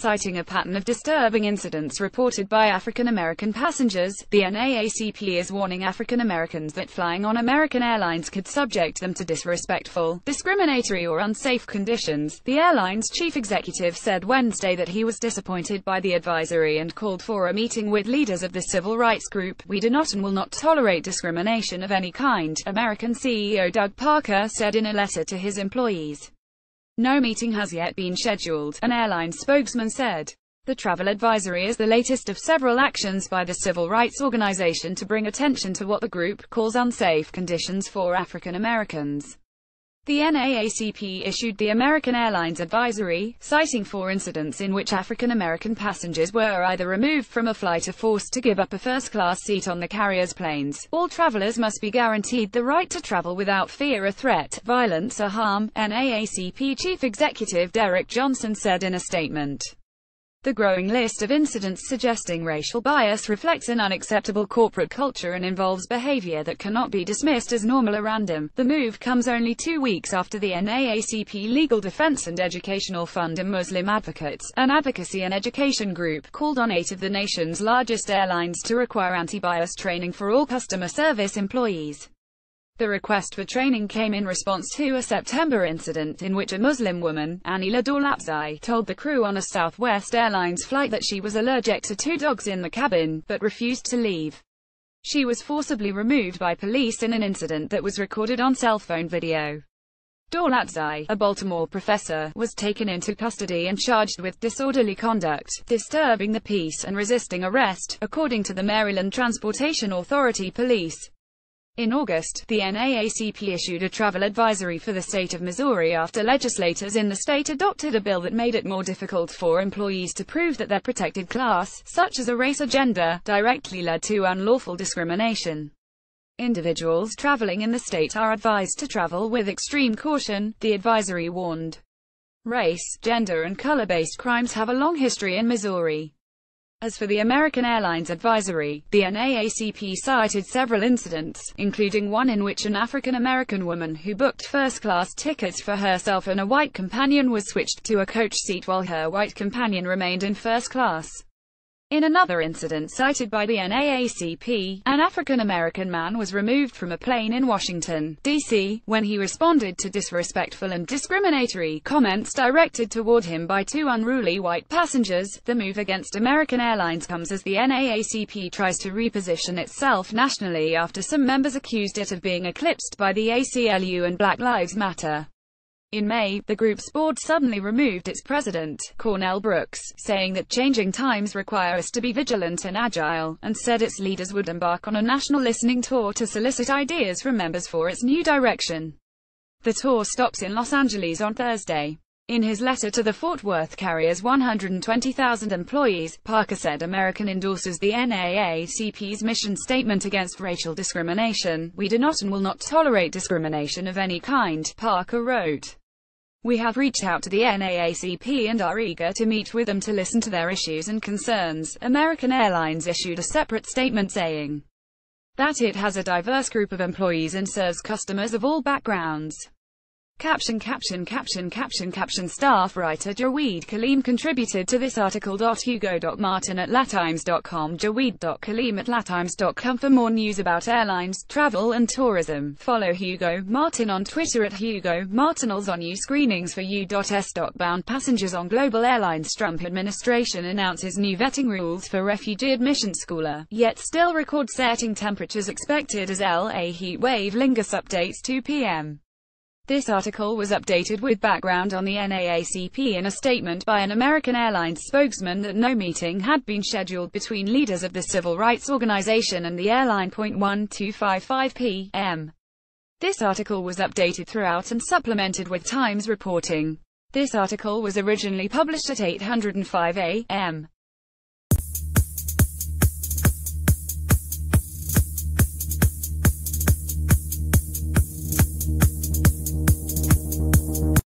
citing a pattern of disturbing incidents reported by African American passengers. The NAACP is warning African Americans that flying on American airlines could subject them to disrespectful, discriminatory or unsafe conditions. The airline's chief executive said Wednesday that he was disappointed by the advisory and called for a meeting with leaders of the civil rights group. "We do not and will not tolerate discrimination of any kind," American CEO Doug Parker said in a letter to his employees. No meeting has yet been scheduled, an airline spokesman said. The travel advisory is the latest of several actions by the civil rights organization to bring attention to what the group calls unsafe conditions for African Americans. The NAACP issued the American Airlines Advisory, citing 4 incidents in which African American passengers were either removed from a flight or forced to give up a first-class seat on the carrier's planes. All travelers must be guaranteed the right to travel without fear of threat, violence or harm, NAACP Chief Executive Derek Johnson said in a statement. The growing list of incidents suggesting racial bias reflects an unacceptable corporate culture and involves behavior that cannot be dismissed as normal or random. The move comes only 2 weeks after the NAACP Legal Defense and Educational Fund and Muslim Advocates, an advocacy and education group, called on 8 of the nation's largest airlines to require anti-bias training for all customer service employees. The request for training came in response to a September incident in which a Muslim woman, Anila Dorlapzai, told the crew on a Southwest Airlines flight that she was allergic to 2 dogs in the cabin, but refused to leave. She was forcibly removed by police in an incident that was recorded on cell phone video. Dorlapzai, a Baltimore professor, was taken into custody and charged with disorderly conduct, disturbing the peace, and resisting arrest, according to the Maryland Transportation Authority Police. In August, the NAACP issued a travel advisory for the state of Missouri after legislators in the state adopted a bill that made it more difficult for employees to prove that their protected class, such as a race or gender, directly led to unlawful discrimination. Individuals traveling in the state are advised to travel with extreme caution, the advisory warned. Race, gender and color-based crimes have a long history in Missouri. As for the American Airlines Advisory, the NAACP cited several incidents, including one in which an African-American woman who booked first-class tickets for herself and a white companion was switched to a coach seat while her white companion remained in first class. In another incident cited by the NAACP, an African-American man was removed from a plane in Washington, D.C., when he responded to disrespectful and discriminatory comments directed toward him by 2 unruly white passengers. The move against American Airlines comes as the NAACP tries to reposition itself nationally after some members accused it of being eclipsed by the ACLU and Black Lives Matter. In May, the group's board suddenly removed its president, Cornell Brooks, saying that changing times require us to be vigilant and agile, and said its leaders would embark on a national listening tour to solicit ideas from members for its new direction. The tour stops in Los Angeles on Thursday. In his letter to the Fort Worth carrier's 120,000 employees, Parker said American endorses the NAACP's mission statement against racial discrimination. "We do not and will not tolerate discrimination of any kind," Parker wrote. "We have reached out to the NAACP and are eager to meet with them to listen to their issues and concerns." American Airlines issued a separate statement saying that it has a diverse group of employees and serves customers of all backgrounds. Caption Staff writer Jaweed Kaleem contributed to this article. Hugo.Martin@latimes.com Jaweed.Kaleem@latimes.com For more news about airlines, travel and tourism, follow Hugo Martin on Twitter @Hugo Martinals. On new screenings for U.S. bound passengers on global airlines. Trump administration announces new vetting rules for refugee admissions. Cooler, yet still record-setting temperatures expected as LA heat wave lingers. Updates 2 p.m. This article was updated with background on the NAACP in a statement by an American Airlines spokesman that no meeting had been scheduled between leaders of the civil rights organization and the airline. 1255 p.m. This article was updated throughout and supplemented with Times reporting. This article was originally published at 8:05 a.m.